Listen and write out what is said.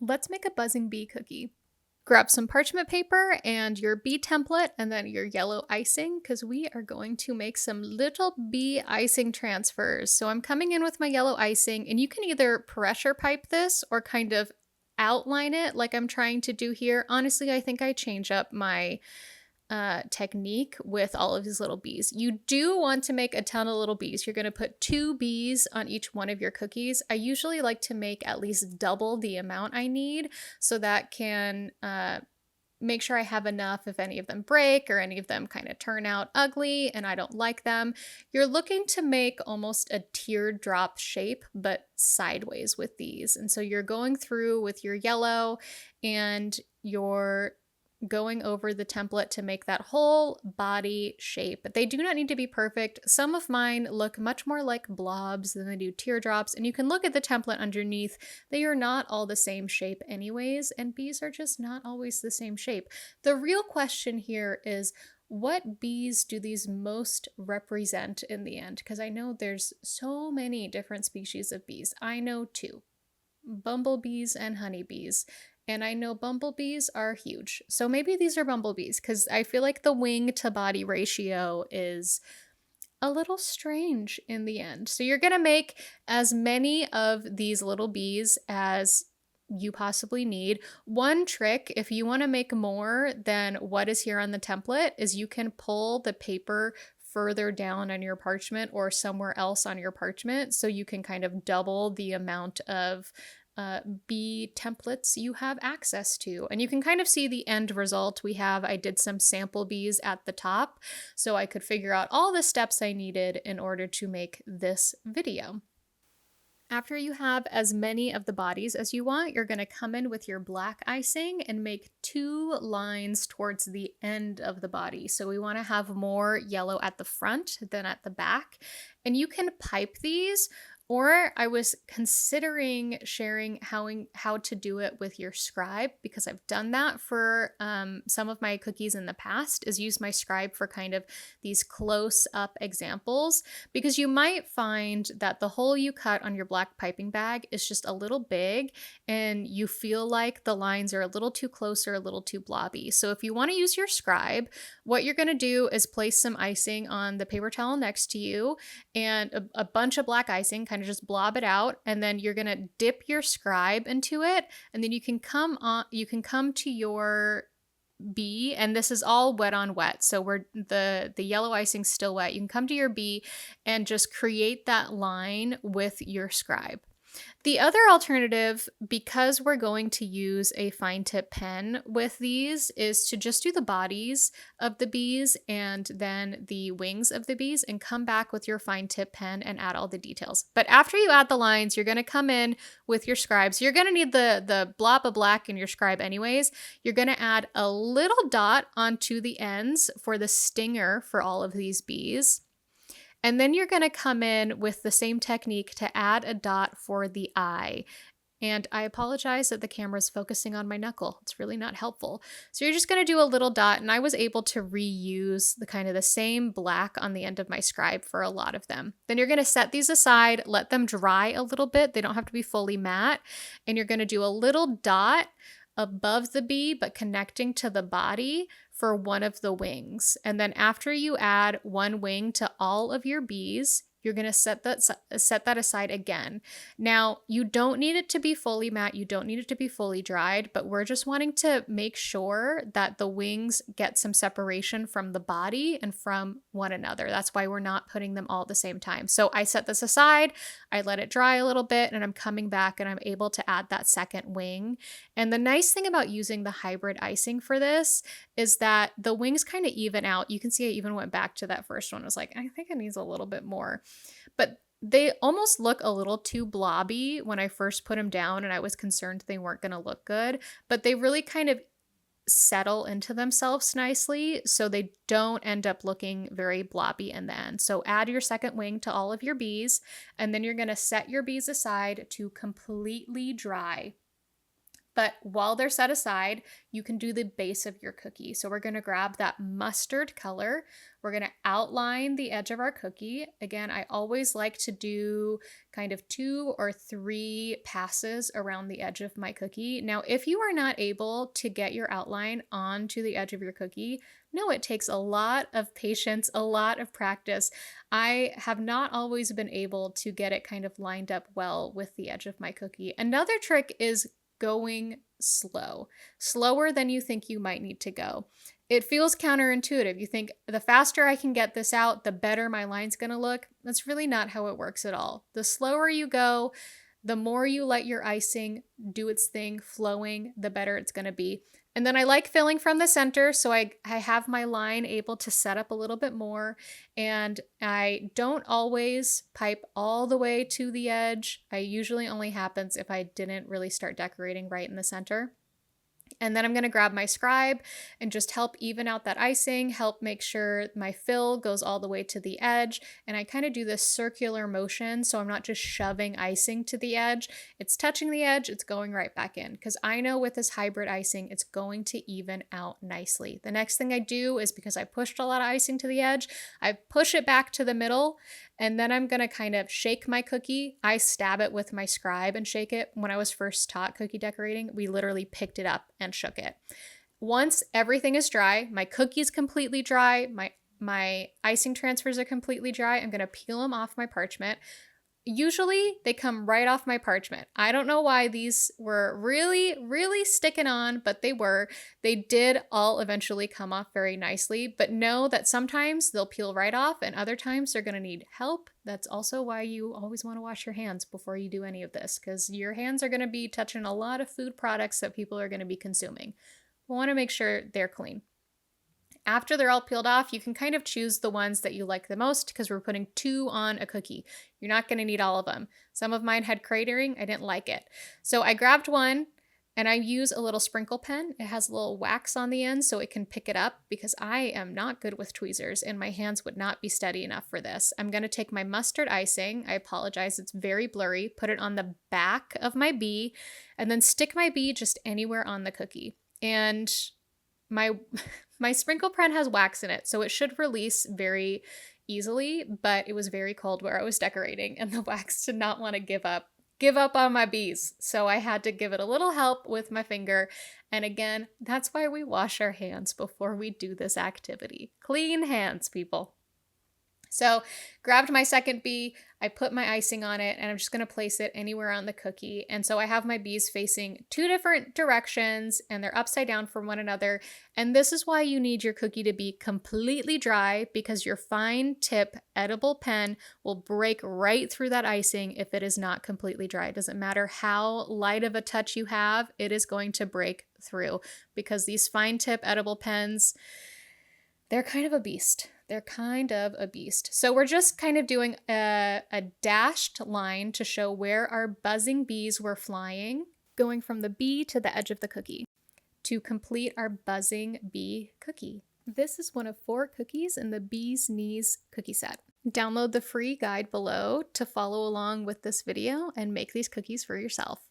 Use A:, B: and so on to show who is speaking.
A: Let's make a buzzing bee cookie. Grab some parchment paper and your bee template and then your yellow icing because we are going to make some little bee icing transfers. So I'm coming in with my yellow icing, and you can either pressure pipe this or kind of outline it like I'm trying to do here. Honestly, I think I change up my technique with all of these little bees. You do want to make a ton of little bees. You're going to put 2 bees on each one of your cookies. I usually like to make at least double the amount I need so that can make sure I have enough if any of them break or any of them kind of turn out ugly and I don't like them. You're looking to make almost a teardrop shape, but sideways with these. And so you're going through with your yellow and you're going over the template to make that whole body shape. But they do not need to be perfect. Some of mine look much more like blobs than they do teardrops, and you can look at the template underneath. They are not all the same shape anyways, and bees are just not always the same shape. The real question here is, what bees do these most represent in the end? Because I know there's so many different species of bees. I know 2, bumblebees and honeybees. And I know bumblebees are huge. So maybe these are bumblebees because I feel like the wing to body ratio is a little strange in the end. So you're going to make as many of these little bees as you possibly need. One trick, if you want to make more than what is here on the template, is you can pull the paper further down on your parchment or somewhere else on your parchment so you can kind of double the amount of bee templates you have access to. And you can kind of see the end result. I did some sample bees at the top so I could figure out all the steps I needed in order to make this video. After you have as many of the bodies as you want, you're going to come in with your black icing and make 2 lines towards the end of the body. So we want to have more yellow at the front than at the back. And you can pipe these, or I was considering sharing how to do it with your scribe, because I've done that for some of my cookies in the past, is use my scribe for kind of these close-up examples, because you might find that the hole you cut on your black piping bag is just a little big and you feel like the lines are a little too close or a little too blobby. So if you want to use your scribe, what you're going to do is place some icing on the paper towel next to you and a bunch of black icing, kind of just blob it out, and then you're going to dip your scribe into it, and then you can come to your bee, and this is all wet on wet, so the yellow icing's still wet. You can come to your bee and just create that line with your scribe. The other alternative, because we're going to use a fine tip pen with these, is to just do the bodies of the bees and then the wings of the bees and come back with your fine tip pen and add all the details. But after you add the lines, you're going to come in with your scribe. So you're going to need the blob of black in your scribe anyways. You're going to add a little dot onto the ends for the stinger for all of these bees. And then you're going to come in with the same technique to add a dot for the eye. And I apologize that the camera is focusing on my knuckle. It's really not helpful. So you're just going to do a little dot, and I was able to reuse the same black on the end of my scribe for a lot of them. Then you're going to set these aside, let them dry a little bit. They don't have to be fully matte. And you're going to do a little dot above the bee, but connecting to the body for one of the wings. And then after you add one wing to all of your bees, you're going to set that aside again. Now, you don't need it to be fully matte. You don't need it to be fully dried, but we're just wanting to make sure that the wings get some separation from the body and from one another. That's why we're not putting them all at the same time. So I set this aside, I let it dry a little bit, and I'm coming back and I'm able to add that second wing. And the nice thing about using the hybrid icing for this is that the wings kind of even out. You can see I even went back to that first one. I was like, I think it needs a little bit more. But they almost look a little too blobby when I first put them down, and I was concerned they weren't going to look good. But they really kind of settle into themselves nicely, so they don't end up looking very blobby in the end. So add your second wing to all of your bees, and then you're going to set your bees aside to completely dry. But while they're set aside, you can do the base of your cookie. So we're going to grab that mustard color. We're going to outline the edge of our cookie. Again, I always like to do kind of 2 or 3 passes around the edge of my cookie. Now, if you are not able to get your outline onto the edge of your cookie, no, it takes a lot of patience, a lot of practice. I have not always been able to get it kind of lined up well with the edge of my cookie. Another trick is going slow, slower than you think you might need to go. It feels counterintuitive. You think the faster I can get this out, the better my line's going to look. That's really not how it works at all. The slower you go, the more you let your icing do its thing, flowing, the better it's going to be. And then I like filling from the center, so I have my line able to set up a little bit more, and I don't always pipe all the way to the edge. I usually only happens if I didn't really start decorating right in the center. And then I'm going to grab my scribe and just help even out that icing, help make sure my fill goes all the way to the edge. And I kind of do this circular motion, so I'm not just shoving icing to the edge. It's touching the edge, it's going right back in. Because I know with this hybrid icing, it's going to even out nicely. The next thing I do is, because I pushed a lot of icing to the edge, I push it back to the middle. And then I'm going to kind of shake my cookie. I stab it with my scribe and shake it. When I was first taught cookie decorating, we literally picked it up and shook it. Once everything is dry, my cookie is completely dry, my icing transfers are completely dry, I'm going to peel them off my parchment. Usually they come right off my parchment. I don't know why these were really sticking on, but they were. They did all eventually come off very nicely, but know that sometimes they'll peel right off and other times they're going to need help. That's also why you always want to wash your hands before you do any of this, because your hands are going to be touching a lot of food products that people are going to be consuming. We want to make sure they're clean. After they're all peeled off, you can kind of choose the ones that you like the most, because we're putting 2 on a cookie. You're not going to need all of them. Some of mine had cratering. I didn't like it. So I grabbed one and I use a little sprinkle pen. It has a little wax on the end so it can pick it up, because I am not good with tweezers and my hands would not be steady enough for this. I'm going to take my mustard icing. I apologize, it's very blurry. Put it on the back of my bee and then stick my bee just anywhere on the cookie. And my sprinkle pen has wax in it, so it should release very easily, but it was very cold where I was decorating and the wax did not want to give up on my bees. So I had to give it a little help with my finger. And again, that's why we wash our hands before we do this activity. Clean hands, people. So grabbed my second bee, I put my icing on it, and I'm just going to place it anywhere on the cookie. And so I have my bees facing 2 different directions and they're upside down from one another. And this is why you need your cookie to be completely dry, because your fine tip edible pen will break right through that icing if it is not completely dry. It doesn't matter how light of a touch you have, it is going to break through, because these fine tip edible pens, they're kind of a beast. They're kind of a beast. So we're just kind of doing a dashed line to show where our buzzing bees were flying, going from the bee to the edge of the cookie to complete our buzzing bee cookie. This is one of 4 cookies in the Bee's Knees cookie set. Download the free guide below to follow along with this video and make these cookies for yourself.